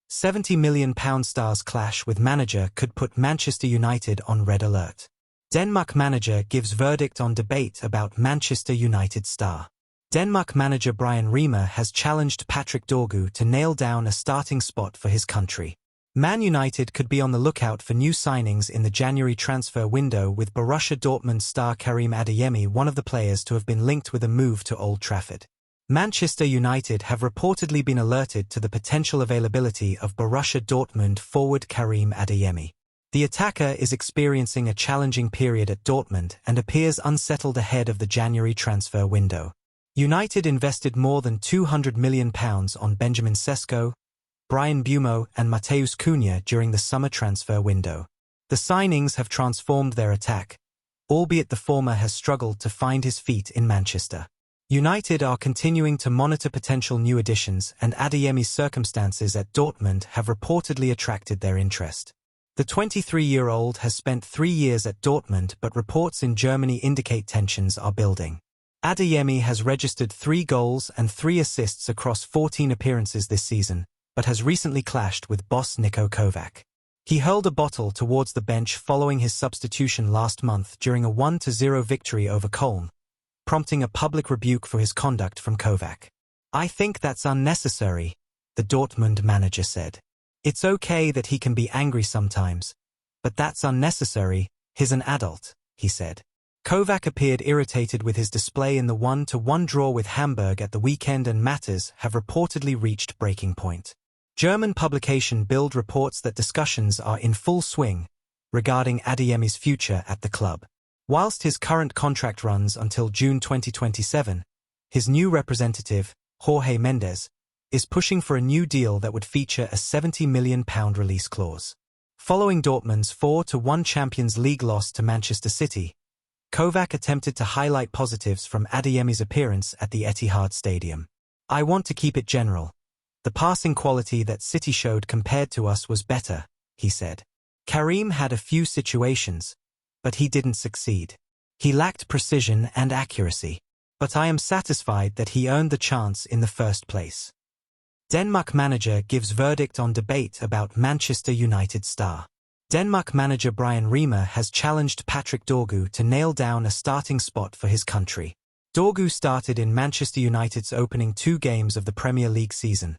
£70 million star's clash with manager could put Manchester United on red alert. Denmark manager gives verdict on debate about Manchester United star. Denmark manager Brian Riemer has challenged Patrick Dorgu to nail down a starting spot for his country. Man United could be on the lookout for new signings in the January transfer window, with Borussia Dortmund star Karim Adeyemi one of the players to have been linked with a move to Old Trafford. Manchester United have reportedly been alerted to the potential availability of Borussia Dortmund forward Karim Adeyemi. The attacker is experiencing a challenging period at Dortmund and appears unsettled ahead of the January transfer window. United invested more than £200 million on Benjamin Sesko, Brian Riemer and Matheus Cunha during the summer transfer window. The signings have transformed their attack, albeit the former has struggled to find his feet in Manchester. United are continuing to monitor potential new additions, and Adeyemi's circumstances at Dortmund have reportedly attracted their interest. The 23-year-old has spent 3 years at Dortmund, but reports in Germany indicate tensions are building. Adeyemi has registered 3 goals and 3 assists across 14 appearances this season, but has recently clashed with boss Niko Kovac. He hurled a bottle towards the bench following his substitution last month during a 1-0 victory over Köln, prompting a public rebuke for his conduct from Kovac. "I think that's unnecessary," the Dortmund manager said. "It's okay that he can be angry sometimes, but that's unnecessary. He's an adult," he said. Kovac appeared irritated with his display in the 1-1 draw with Hamburg at the weekend, and matters have reportedly reached breaking point. German publication Bild reports that discussions are in full swing regarding Adeyemi's future at the club. Whilst his current contract runs until June 2027, his new representative, Jorge Mendes, is pushing for a new deal that would feature a £70 million release clause. Following Dortmund's 4-1 Champions League loss to Manchester City, Kovac attempted to highlight positives from Adeyemi's appearance at the Etihad Stadium. "I want to keep it general. The passing quality that City showed compared to us was better," he said. "Karim had a few situations, but he didn't succeed. He lacked precision and accuracy. But I am satisfied that he earned the chance in the first place." Denmark manager gives verdict on debate about Manchester United star. Denmark manager Brian Riemer has challenged Patrick Dorgu to nail down a starting spot for his country. Dorgu started in Manchester United's opening 2 games of the Premier League season.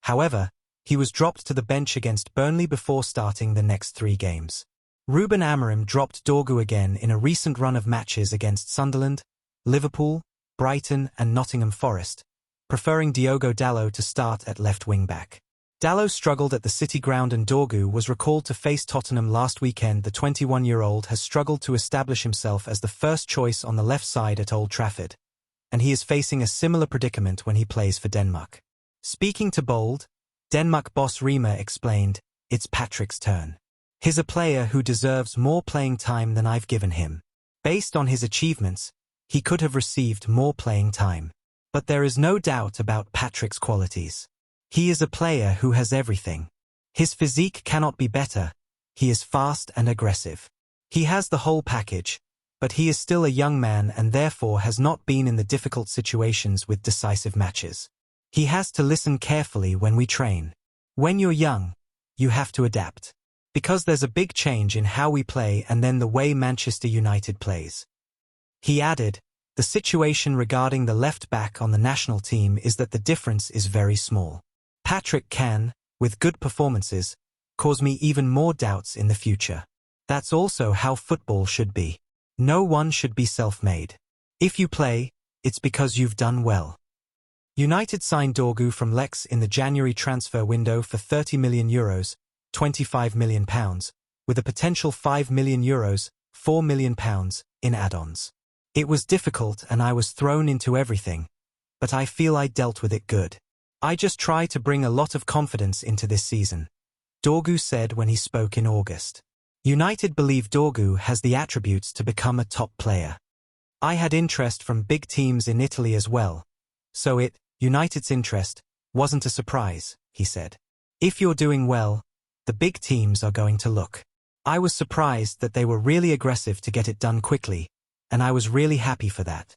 However, he was dropped to the bench against Burnley before starting the next 3 games. Ruben Amorim dropped Dorgu again in a recent run of matches against Sunderland, Liverpool, Brighton and Nottingham Forest, preferring Diogo Dalot to start at left wing-back. Dalot struggled at the City ground and Dorgu was recalled to face Tottenham last weekend. The 21-year-old has struggled to establish himself as the first choice on the left side at Old Trafford, and he is facing a similar predicament when he plays for Denmark. Speaking to Bold, Denmark boss Riemer explained, "It's Patrick's turn. He's a player who deserves more playing time than I've given him. Based on his achievements, he could have received more playing time. But there is no doubt about Patrick's qualities. He is a player who has everything. His physique cannot be better. He is fast and aggressive. He has the whole package, but he is still a young man and therefore has not been in the difficult situations with decisive matches. He has to listen carefully when we train. When you're young, you have to adapt. Because there's a big change in how we play and then the way Manchester United plays." He added, "The situation regarding the left back on the national team is that the difference is very small. Patrick can, with good performances, cause me even more doubts in the future. That's also how football should be. No one should be self-made. If you play, it's because you've done well." United signed Dorgu from Lex in the January transfer window for €30 million, £25 million, with a potential €5 million, £4 million, in add-ons. "It was difficult and I was thrown into everything, but I feel I dealt with it good. I just try to bring a lot of confidence into this season," Dorgu said when he spoke in August. United believe Dorgu has the attributes to become a top player. "I had interest from big teams in Italy as well, so United's interest, wasn't a surprise," he said. "If you're doing well, the big teams are going to look. I was surprised that they were really aggressive to get it done quickly, and I was really happy for that."